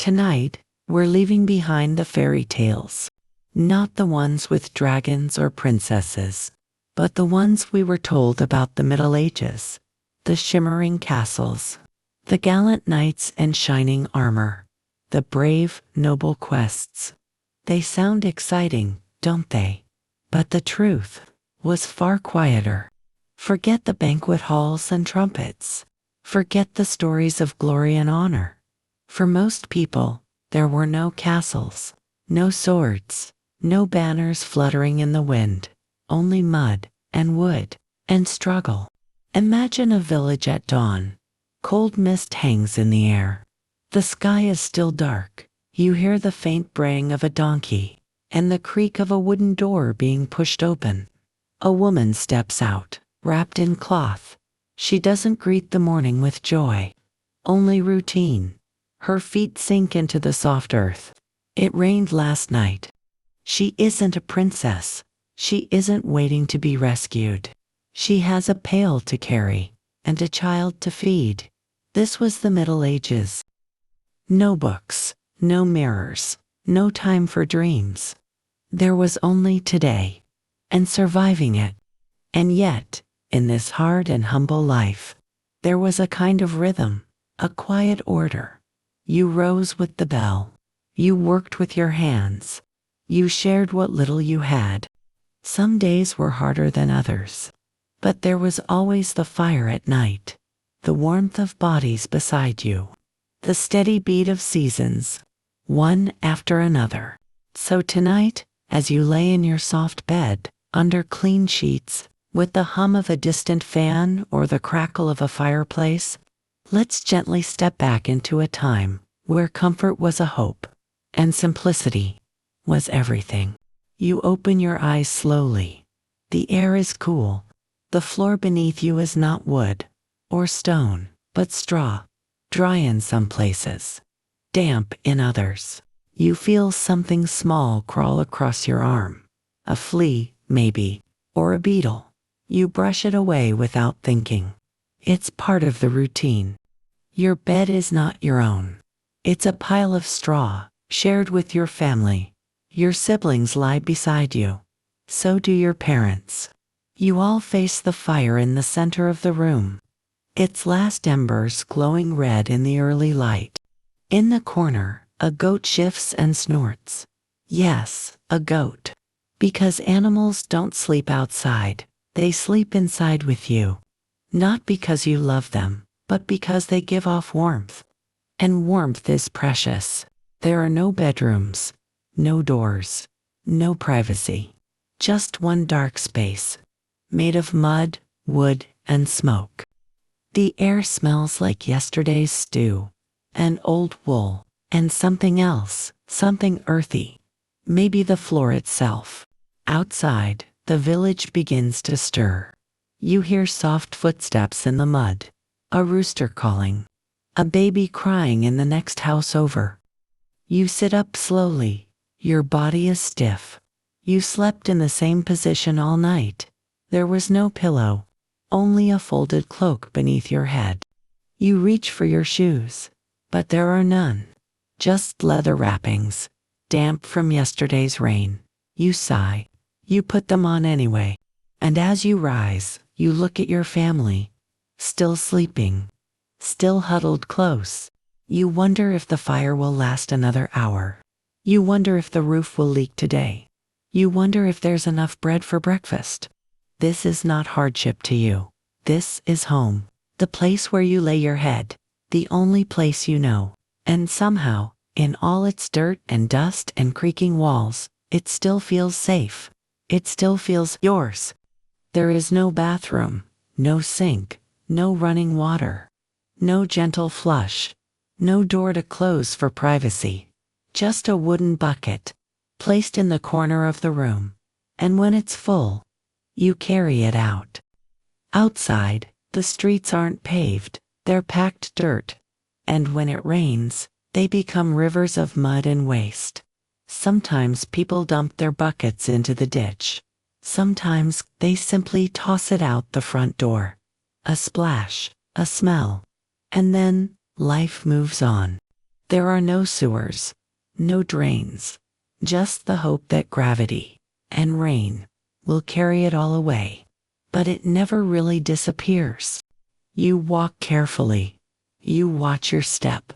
Tonight, we're leaving behind the fairy tales. Not the ones with dragons or princesses, but the ones we were told about the Middle Ages. The shimmering castles, the gallant knights in shining armor, the brave, noble quests. They sound exciting, don't they? But the truth was far quieter. Forget the banquet halls and trumpets. Forget the stories of glory and honor. For most people, there were no castles, no swords, no banners fluttering in the wind, only mud and wood and struggle. Imagine a village at dawn. Cold mist hangs in the air. The sky is still dark. You hear the faint braying of a donkey and the creak of a wooden door being pushed open. A woman steps out, wrapped in cloth. She doesn't greet the morning with joy, only routine. Her feet sink into the soft earth. It rained last night. She isn't a princess. She isn't waiting to be rescued. She has a pail to carry and a child to feed. This was the Middle Ages. No books, no mirrors, no time for dreams. There was only today, and surviving it. And yet, in this hard and humble life, there was a kind of rhythm, a quiet order. You rose with the bell. You worked with your hands. You shared what little you had. Some days were harder than others. But there was always the fire at night, the warmth of bodies beside you, the steady beat of seasons, one after another. So tonight, as you lay in your soft bed, under clean sheets, with the hum of a distant fan or the crackle of a fireplace, let's gently step back into a time where comfort was a hope and simplicity was everything. You open your eyes slowly. The air is cool. The floor beneath you is not wood or stone, but straw, dry in some places, damp in others. You feel something small crawl across your arm, a flea, maybe, or a beetle. You brush it away without thinking. It's part of the routine. Your bed is not your own. It's a pile of straw, shared with your family. Your siblings lie beside you. So do your parents. You all face the fire in the center of the room, its last embers glowing red in the early light. In the corner, a goat shifts and snorts. Yes, a goat. Because animals don't sleep outside, they sleep inside with you. Not because you love them, but because they give off warmth. And warmth is precious. There are no bedrooms, no doors, no privacy. Just one dark space, made of mud, wood, and smoke. The air smells like yesterday's stew, and old wool, and something else, something earthy. Maybe the floor itself. Outside, the village begins to stir. You hear soft footsteps in the mud, a rooster calling, a baby crying in the next house over. You sit up slowly. Your body is stiff. You slept in the same position all night. There was no pillow, only a folded cloak beneath your head. You reach for your shoes, but there are none. Just leather wrappings, damp from yesterday's rain. You sigh. You put them on anyway. And as you rise, you look at your family, still sleeping, still huddled close. You wonder if the fire will last another hour. You wonder if the roof will leak today. You wonder if there's enough bread for breakfast. This is not hardship to you. This is home, the place where you lay your head, the only place you know. And somehow, in all its dirt and dust and creaking walls, it still feels safe. It still feels yours. There is no bathroom, no sink, no running water, no gentle flush, no door to close for privacy. Just a wooden bucket, placed in the corner of the room. And when it's full, you carry it out. Outside, the streets aren't paved, they're packed dirt. And when it rains, they become rivers of mud and waste. Sometimes people dump their buckets into the ditch. Sometimes they simply toss it out the front door. A splash, a smell. And then, life moves on. There are no sewers, no drains, just the hope that gravity and rain will carry it all away. But it never really disappears. You walk carefully. You watch your step.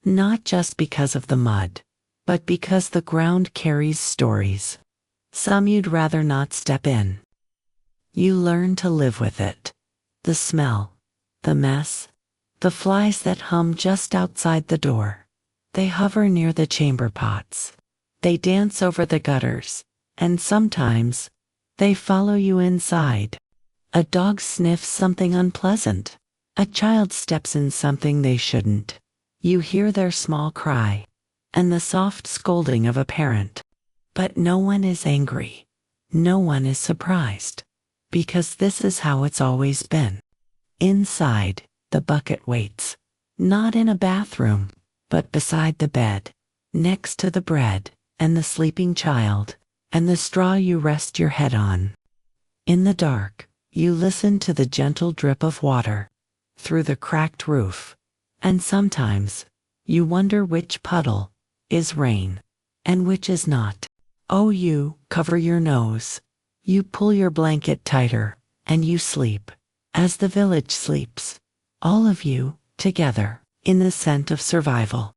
Not just because of the mud, but because the ground carries stories. Some you'd rather not step in. You learn to live with it. The smell, the mess, the flies that hum just outside the door. They hover near the chamber pots. They dance over the gutters, and sometimes they follow you inside. A dog sniffs something unpleasant. A child steps in something they shouldn't. You hear their small cry and the soft scolding of a parent. But no one is angry. No one is surprised. Because this is how it's always been. Inside, the bucket waits. Not in a bathroom, but beside the bed, next to the bread and the sleeping child, and the straw you rest your head on. In the dark, you listen to the gentle drip of water through the cracked roof, and sometimes you wonder which puddle is rain and which is not. Oh, you cover your nose. You pull your blanket tighter, and you sleep, as the village sleeps, all of you, together, in the scent of survival.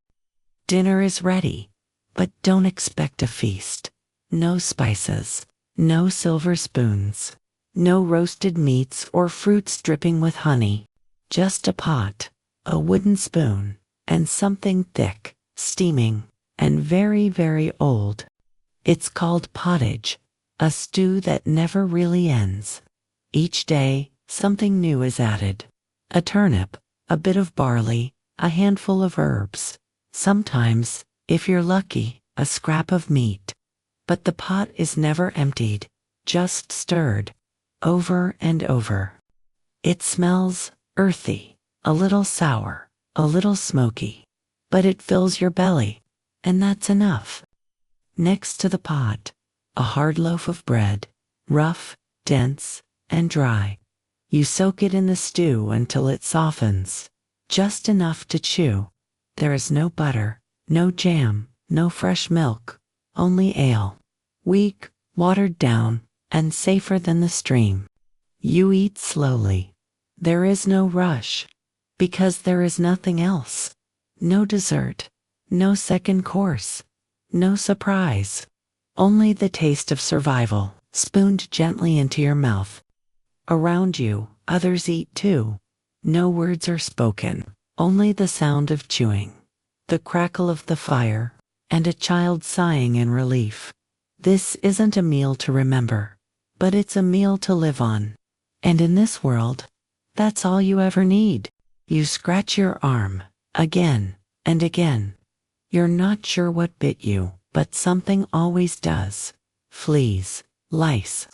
Dinner is ready, but don't expect a feast. No spices, no silver spoons, no roasted meats or fruits dripping with honey. Just a pot, a wooden spoon, and something thick, steaming, and very, very old. It's called pottage. A stew that never really ends. Each day, something new is added. A turnip, a bit of barley, a handful of herbs. Sometimes, if you're lucky, a scrap of meat. But the pot is never emptied, just stirred, over and over. It smells earthy, a little sour, a little smoky. But it fills your belly, and that's enough. Next to the pot, a hard loaf of bread, rough, dense, and dry. You soak it in the stew until it softens, just enough to chew. There is no butter, no jam, no fresh milk, only ale. Weak, watered down, and safer than the stream. You eat slowly. There is no rush, because there is nothing else. No dessert, no second course, no surprise. Only the taste of survival, spooned gently into your mouth. Around you, others eat too. No words are spoken, only the sound of chewing, the crackle of the fire, and a child sighing in relief. This isn't a meal to remember, but it's a meal to live on. And in this world, that's all you ever need. You scratch your arm, again and again. You're not sure what bit you, but something always does. Fleas, lice,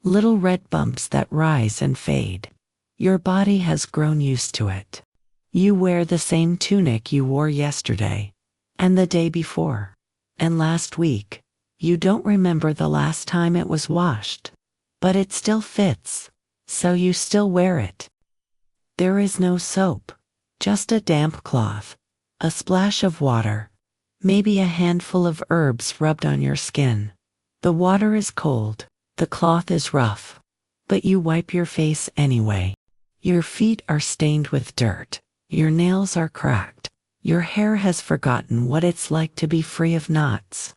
little red bumps that rise and fade. Your body has grown used to it. You wear the same tunic you wore yesterday, and the day before, and last week. You don't remember the last time it was washed, but it still fits, so you still wear it. There is no soap, just a damp cloth, a splash of water, maybe a handful of herbs rubbed on your skin. The water is cold, the cloth is rough, but you wipe your face anyway. Your feet are stained with dirt, your nails are cracked, your hair has forgotten what it's like to be free of knots.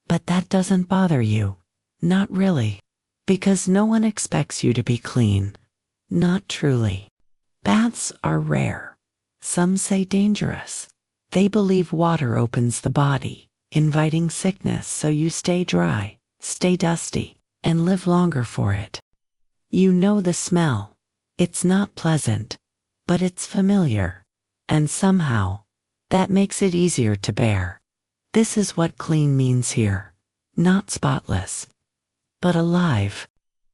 But that doesn't bother you. Not really. Because no one expects you to be clean. Not truly. Baths are rare. Some say dangerous. They believe water opens the body, inviting sickness, so you stay dry, stay dusty, and live longer for it. You know the smell. It's not pleasant, but it's familiar. And somehow, that makes it easier to bear. This is what clean means here. Not spotless, but alive.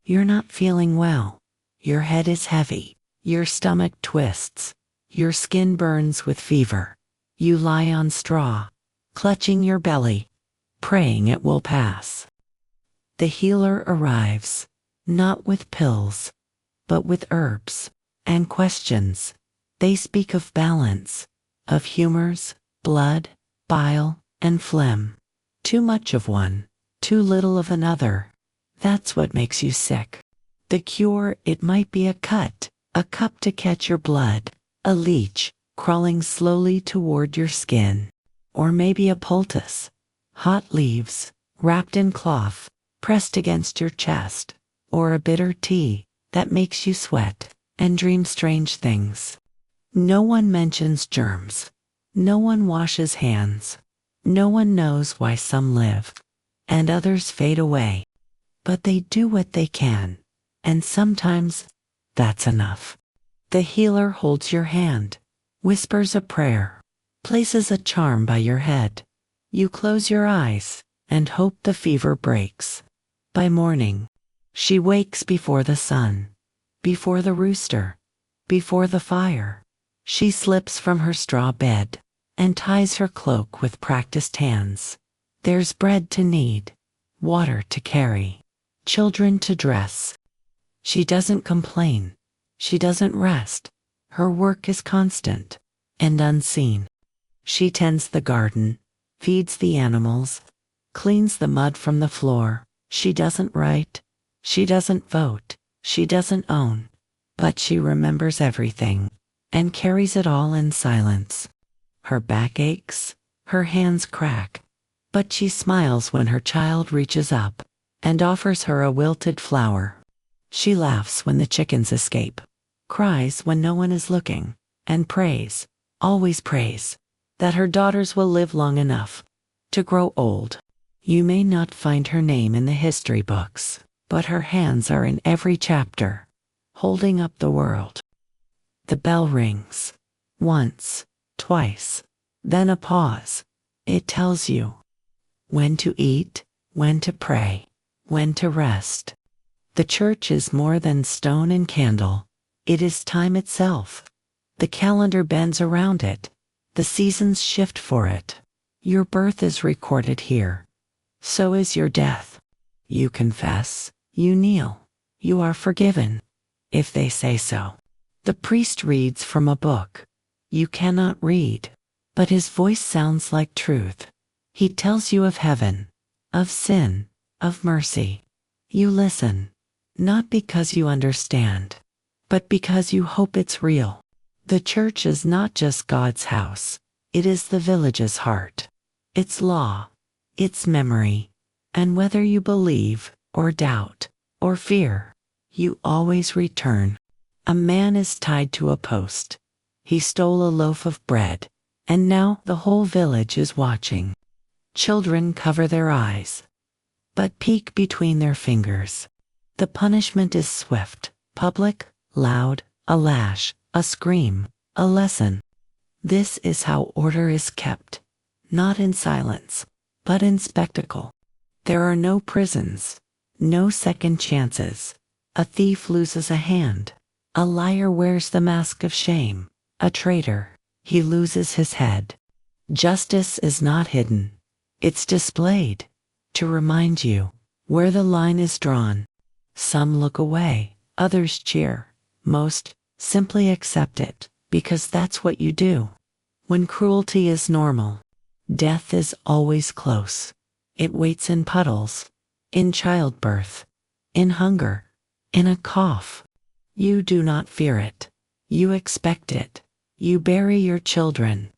You're not feeling well. Your head is heavy. Your stomach twists. Your skin burns with fever. You lie on straw, clutching your belly, praying it will pass. The healer arrives, not with pills, but with herbs and questions. They speak of balance, of humors, blood, bile, and phlegm. Too much of one, too little of another. That's what makes you sick. The cure, it might be a cut, a cup to catch your blood, a leech crawling slowly toward your skin, or maybe a poultice, hot leaves, wrapped in cloth, pressed against your chest, or a bitter tea that makes you sweat and dream strange things. No one mentions germs. No one washes hands. No one knows why some live and others fade away. But they do what they can, and sometimes that's enough. The healer holds your hand, whispers a prayer, places a charm by your head. You close your eyes and hope the fever breaks. By morning, she wakes before the sun, before the rooster, before the fire. She slips from her straw bed and ties her cloak with practiced hands. There's bread to knead, water to carry, children to dress. She doesn't complain. She doesn't rest. Her work is constant and unseen. She tends the garden, feeds the animals, cleans the mud from the floor. She doesn't write. She doesn't vote. She doesn't own. But she remembers everything and carries it all in silence. Her back aches, her hands crack, but she smiles when her child reaches up and offers her a wilted flower. She laughs when the chickens escape, cries when no one is looking, and prays, always prays, that her daughters will live long enough to grow old. You may not find her name in the history books, but her hands are in every chapter, holding up the world. The bell rings. Once, twice, then a pause. It tells you when to eat, when to pray, when to rest. The church is more than stone and candle. It is time itself. The calendar bends around it. The seasons shift for it. Your birth is recorded here. So is your death. You confess, you kneel, you are forgiven, if they say so. The priest reads from a book you cannot read, but his voice sounds like truth. He tells you of heaven, of sin, of mercy. You listen, not because you understand, but because you hope it's real. The church is not just God's house, it is the village's heart, its law, its memory, and whether you believe, or doubt, or fear, you always return. A man is tied to a post. He stole a loaf of bread, and now the whole village is watching. Children cover their eyes, but peek between their fingers. The punishment is swift, public, loud, a lash, a scream, a lesson. This is how order is kept, not in silence, but in spectacle. There are no prisons, no second chances. A thief loses a hand. A liar wears the mask of shame. A traitor, he loses his head. Justice is not hidden. It's displayed to remind you where the line is drawn. Some look away, others cheer. Most simply accept it, because that's what you do. When cruelty is normal, death is always close. It waits in puddles, in childbirth, in hunger, in a cough. You do not fear it. You expect it. You bury your children.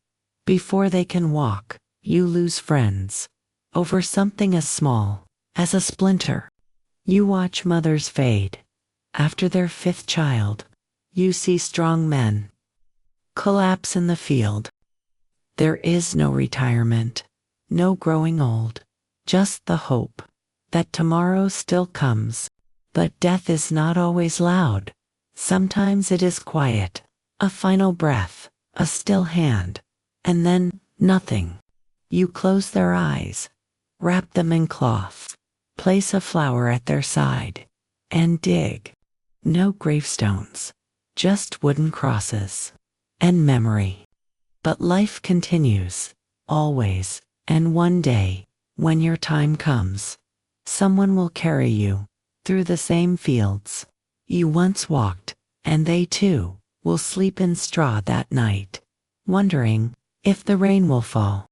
Before they can walk, you lose friends. Over something as small as a splinter. You watch mothers fade. After their fifth child, you see strong men collapse in the field. There is no retirement, no growing old, just the hope that tomorrow still comes. But death is not always loud. Sometimes it is quiet, a final breath, a still hand, and then nothing. You close their eyes, wrap them in cloth, place a flower at their side, and dig. No gravestones, just wooden crosses, and memory. But life continues, always, and one day, when your time comes, someone will carry you through the same fields you once walked, and they too will sleep in straw that night, wondering if the rain will fall.